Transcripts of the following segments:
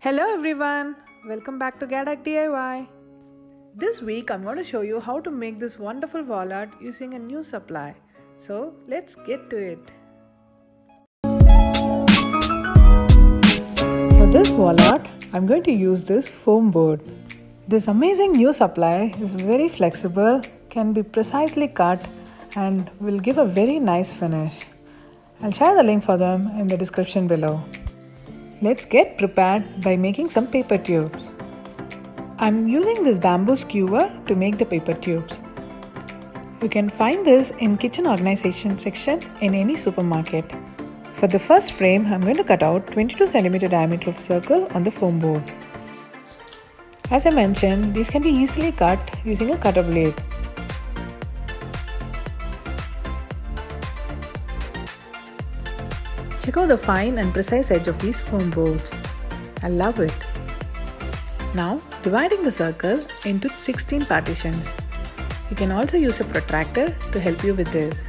Hello everyone, welcome back to GADAC DIY. This week I'm going to show you how to make this wonderful wallet using a new supply. So let's get to it. For this wallet, I'm going to use this foam board. This amazing new supply is very flexible, can be precisely cut and will give a very nice finish. I'll share the link for them in the description below. Let's get prepared by making some paper tubes. I'm using this bamboo skewer to make the paper tubes. You can find this in kitchen organization section in any supermarket. For the first frame, I'm going to cut out 22 cm diameter of circle on the foam board. As I mentioned, these can be easily cut using a cutter blade. Check out the fine and precise edge of these foam boards. I love it. Now, dividing the circle into 16 partitions. You can also use a protractor to help you with this.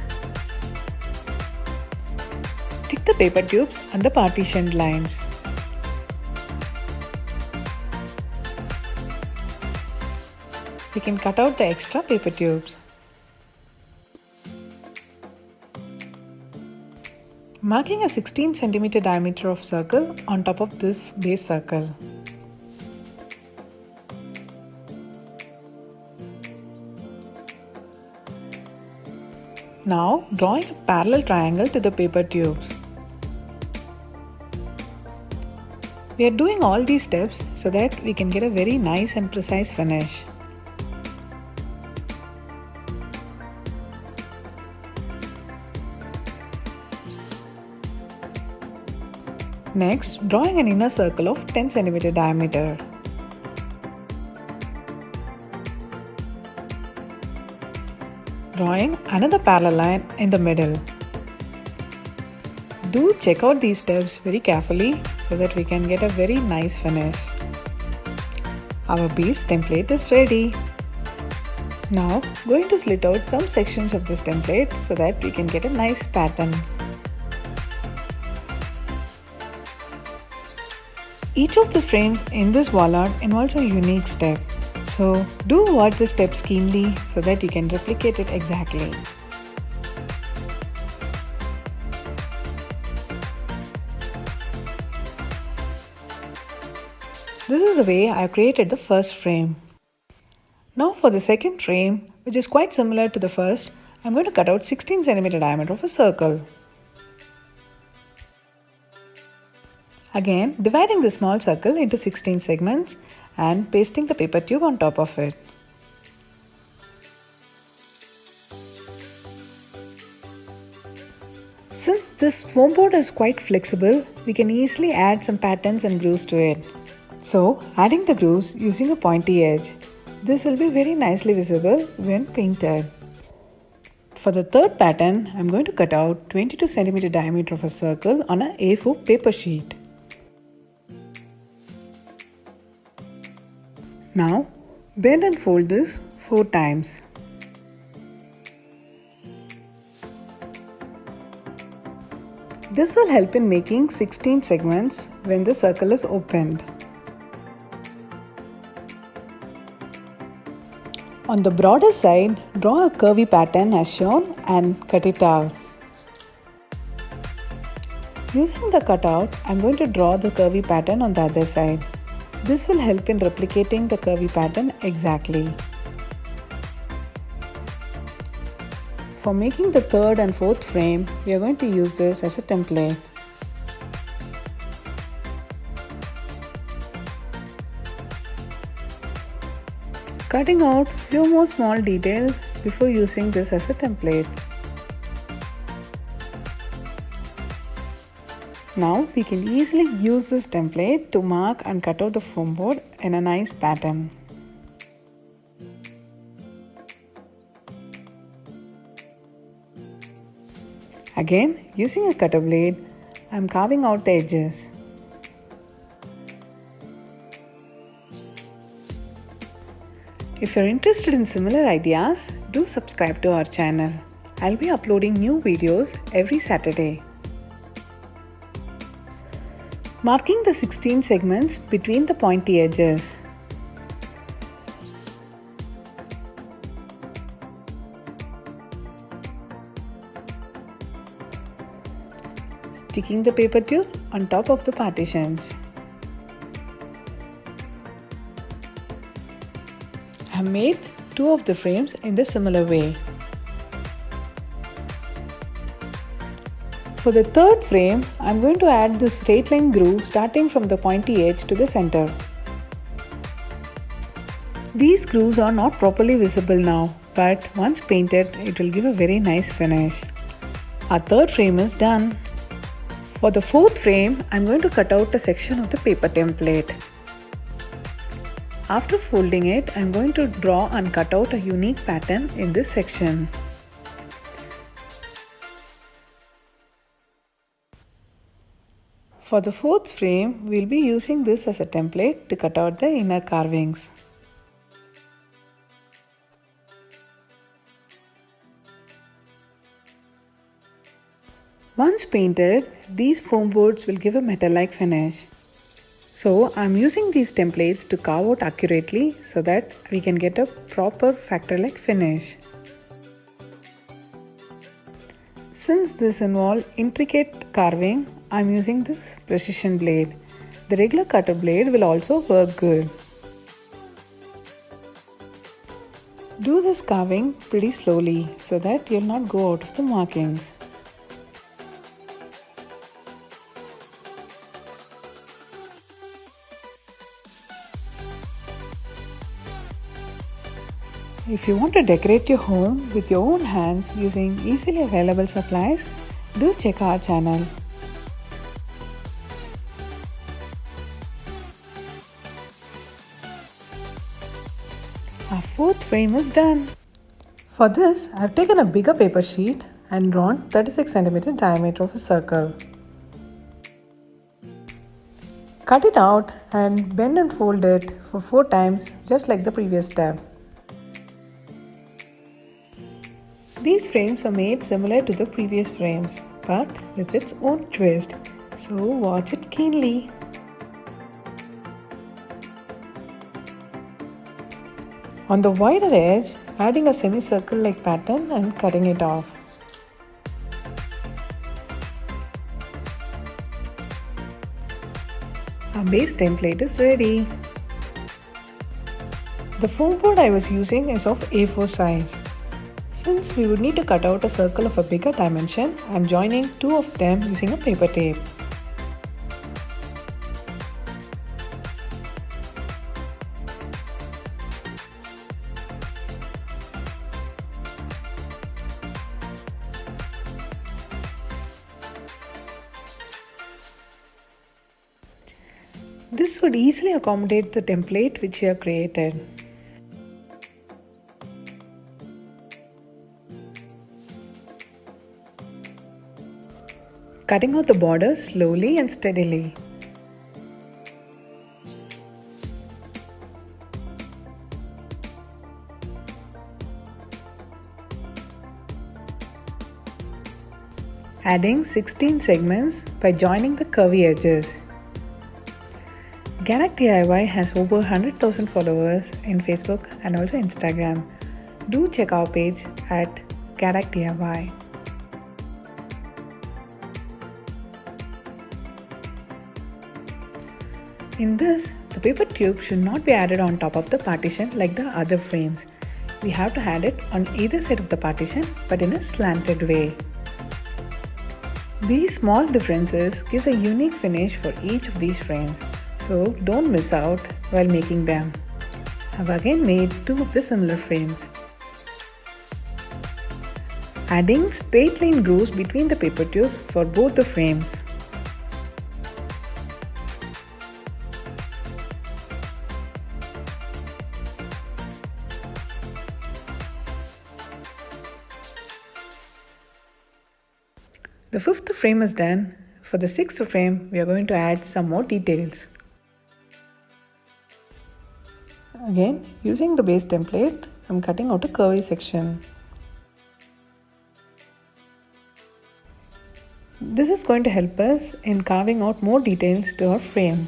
Stick the paper tubes on the partitioned lines. We can cut out the extra paper tubes. Marking a 16 cm diameter of circle on top of this base circle. Now drawing a parallel triangle to the paper tubes. We are doing all these steps so that we can get a very nice and precise finish. Next, drawing an inner circle of 10 cm diameter. Drawing another parallel line in the middle. Do check out these steps very carefully so that we can get a very nice finish. Our base template is ready. Now, going to slit out some sections of this template so that we can get a nice pattern. Each of the frames in this wallet involves a unique step. So do watch the steps keenly so that you can replicate it exactly. This is the way I created the first frame. Now for the second frame, which is quite similar to the first, I'm going to cut out 16 cm diameter of a circle. Again, dividing the small circle into 16 segments and pasting the paper tube on top of it. Since this foam board is quite flexible, we can easily add some patterns and grooves to it. So, adding the grooves using a pointy edge. This will be very nicely visible when painted. For the third pattern, I'm going to cut out 22 cm diameter of a circle on a A4 paper sheet. Now, bend and fold this 4 times. This will help in making 16 segments when the circle is opened. On the broader side, draw a curvy pattern as shown and cut it out. Using the cutout, I'm going to draw the curvy pattern on the other side. This will help in replicating the curvy pattern exactly. For making the third and fourth frame, we are going to use this as a template. Cutting out few more small details before using this as a template. Now we can easily use this template to mark and cut out the foam board in a nice pattern. Again, using a cutter blade, I am carving out the edges. If you're interested in similar ideas, do subscribe to our channel. I'll be uploading new videos every Saturday. Marking the 16 segments between the pointy edges. Sticking the paper tube on top of the partitions. I have made 2 of the frames in the similar way. For the third frame, I am going to add this straight line groove starting from the pointy edge to the center. These grooves are not properly visible now, but once painted, it will give a very nice finish. Our third frame is done. For the fourth frame, I am going to cut out a section of the paper template. After folding it, I am going to draw and cut out a unique pattern in this section. For the fourth frame, we will be using this as a template to cut out the inner carvings. Once painted, these foam boards will give a metal-like finish. So I am using these templates to carve out accurately so that we can get a proper factory-like finish. Since this involves intricate carving, I am using this precision blade. The regular cutter blade will also work good. Do this carving pretty slowly so that you will not go out of the markings. If you want to decorate your home with your own hands using easily available supplies, do check our channel. Our fourth frame is done. For this, I have taken a bigger paper sheet and drawn 36 cm diameter of a circle. Cut it out and bend and fold it for 4 times, just like the previous step. These frames are made similar to the previous frames, but with its own twist, so watch it keenly. On the wider edge, adding a semicircle like pattern and cutting it off. Our base template is ready. The foam board I was using is of A4 size. Since we would need to cut out a circle of a bigger dimension, I am joining 2 of them using a paper tape. This would easily accommodate the template which you have created. Cutting out the border slowly and steadily. Adding 16 segments by joining the curvy edges. GADAC DIY has over 100,000 followers in Facebook and also Instagram. Do check our page at GADAC DIY. In this, the paper tube should not be added on top of the partition like the other frames. We have to add it on either side of the partition, but in a slanted way. These small differences gives a unique finish for each of these frames, so don't miss out while making them. I've again made 2 of the similar frames. Adding straight line grooves between the paper tubes for both the frames. The 5th frame is done. For the 6th frame, we are going to add some more details. Again, using the base template, I am cutting out a curvy section. This is going to help us in carving out more details to our frame.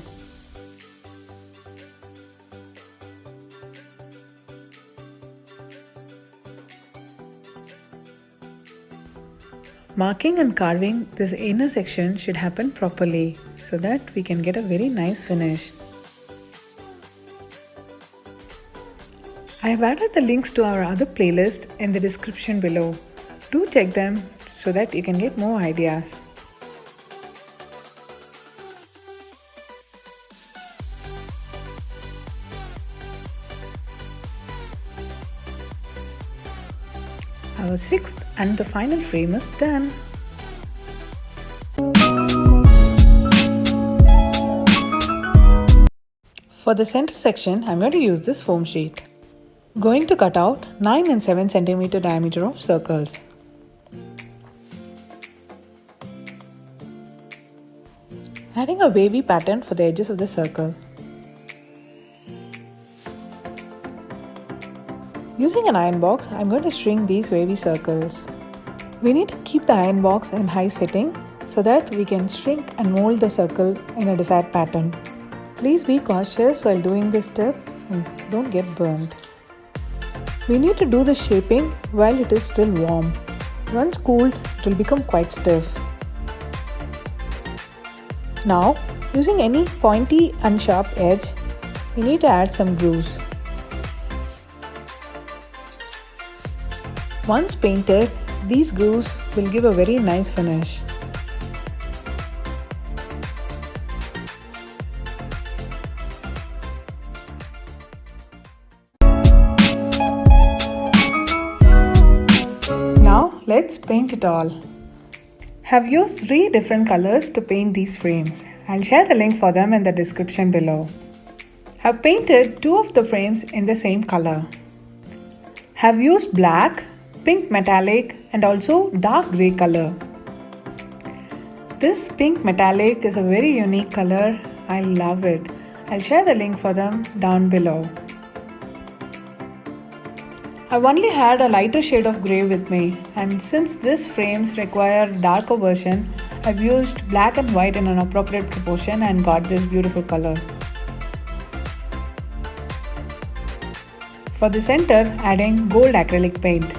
Marking and carving this inner section should happen properly so that we can get a very nice finish. I have added the links to our other playlist in the description below. Do check them so that you can get more ideas. Our sixth and the final frame is done. For the center section, I'm going to use this foam sheet. Going to cut out 9 and 7 cm diameter of circles. Adding a wavy pattern for the edges of the circle. Using an iron box, I'm going to shrink these wavy circles. We need to keep the iron box in high setting so that we can shrink and mold the circle in a desired pattern. Please be cautious while doing this step and don't get burned. We need to do the shaping while it is still warm. Once cooled, it will become quite stiff. Now, using any pointy and sharp edge, we need to add some grooves. Once painted, these grooves will give a very nice finish. Now let's paint it all. Have used 3 different colors to paint these frames. I'll share the link for them in the description below. Have painted 2 of the frames in the same color. Have used black, pink metallic and also dark grey color. This pink metallic is a very unique color. I love it. I'll share the link for them down below. I've only had a lighter shade of grey with me, and since these frames require darker version, I've used black and white in an appropriate proportion and got this beautiful color. For the center, adding gold acrylic paint.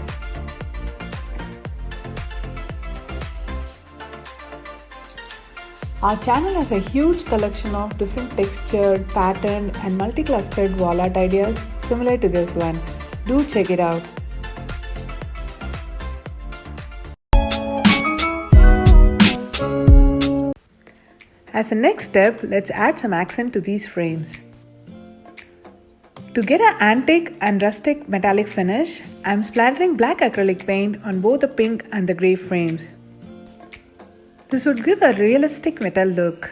Our channel has a huge collection of different textured, patterned and multi-clustered wall art ideas similar to this one. Do check it out. As a next step, let's add some accent to these frames. To get an antique and rustic metallic finish, I'm splattering black acrylic paint on both the pink and the grey frames. This would give a realistic metal look.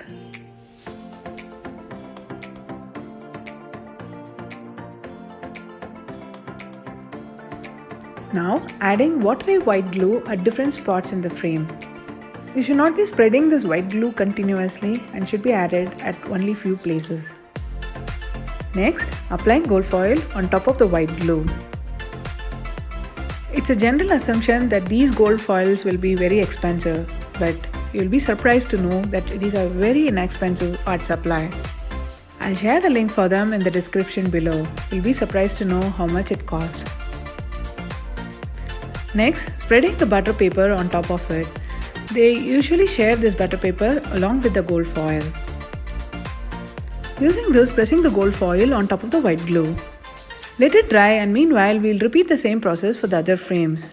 Now adding watery white glue at different spots in the frame. You should not be spreading this white glue continuously and should be added at only few places. Next, applying gold foil on top of the white glue. It's a general assumption that these gold foils will be very expensive, but you'll be surprised to know that these are very inexpensive art supply. I'll share the link for them in the description below. You'll be surprised to know how much it costs. Next, spreading the butter paper on top of it. They usually share this butter paper along with the gold foil. Using this, pressing the gold foil on top of the white glue. Let it dry, and meanwhile we'll repeat the same process for the other frames.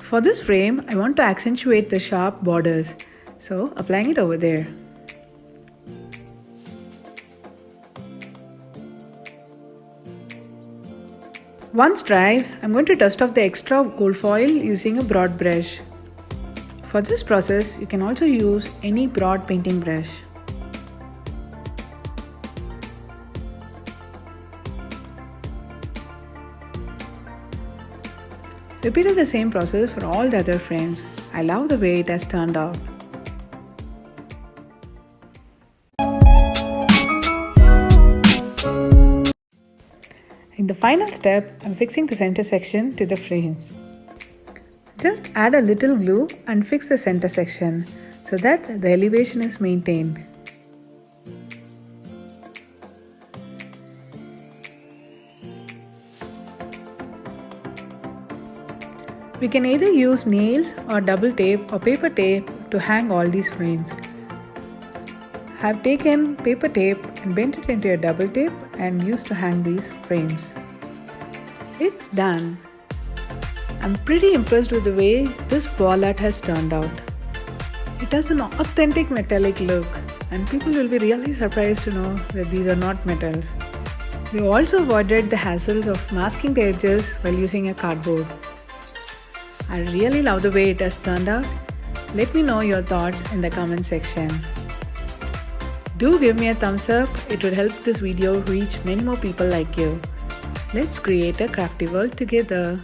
For this frame, I want to accentuate the sharp borders, so applying it over there. Once dry, I'm going to dust off the extra gold foil using a broad brush. For this process, you can also use any broad painting brush. Repeated the same process for all the other frames. I love the way it has turned out. In the final step, I'm fixing the center section to the frames. Just add a little glue and fix the center section so that the elevation is maintained. We can either use nails or double tape or paper tape to hang all these frames. I have taken paper tape and bent it into a double tape and used to hang these frames. It's done. I'm pretty impressed with the way this wall art has turned out. It has an authentic metallic look and people will be really surprised to know that these are not metals. We also avoided the hassles of masking the edges while using a cardboard. I really love the way it has turned out. Let me know your thoughts in the comment section. Do give me a thumbs up, it would help this video reach many more people like you. Let's create a crafty world together.